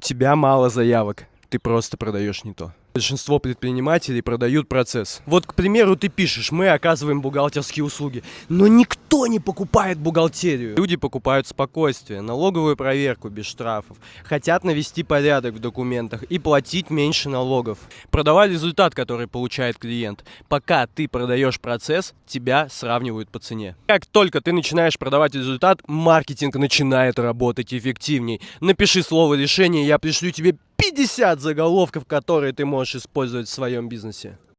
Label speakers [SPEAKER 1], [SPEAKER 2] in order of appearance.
[SPEAKER 1] У тебя мало заявок, ты просто продаешь не то. Большинство предпринимателей продают процесс. Вот, к примеру, ты пишешь, мы оказываем бухгалтерские услуги, но никто не покупает бухгалтерию. Люди покупают спокойствие, налоговую проверку без штрафов, хотят навести порядок в документах и платить меньше налогов. Продавай результат, который получает клиент. Пока ты продаешь процесс, тебя сравнивают по цене. Как только ты начинаешь продавать результат, маркетинг начинает работать эффективней. Напиши слово решение, я пришлю тебе 50 заголовков, которые ты можешь использовать в своем бизнесе.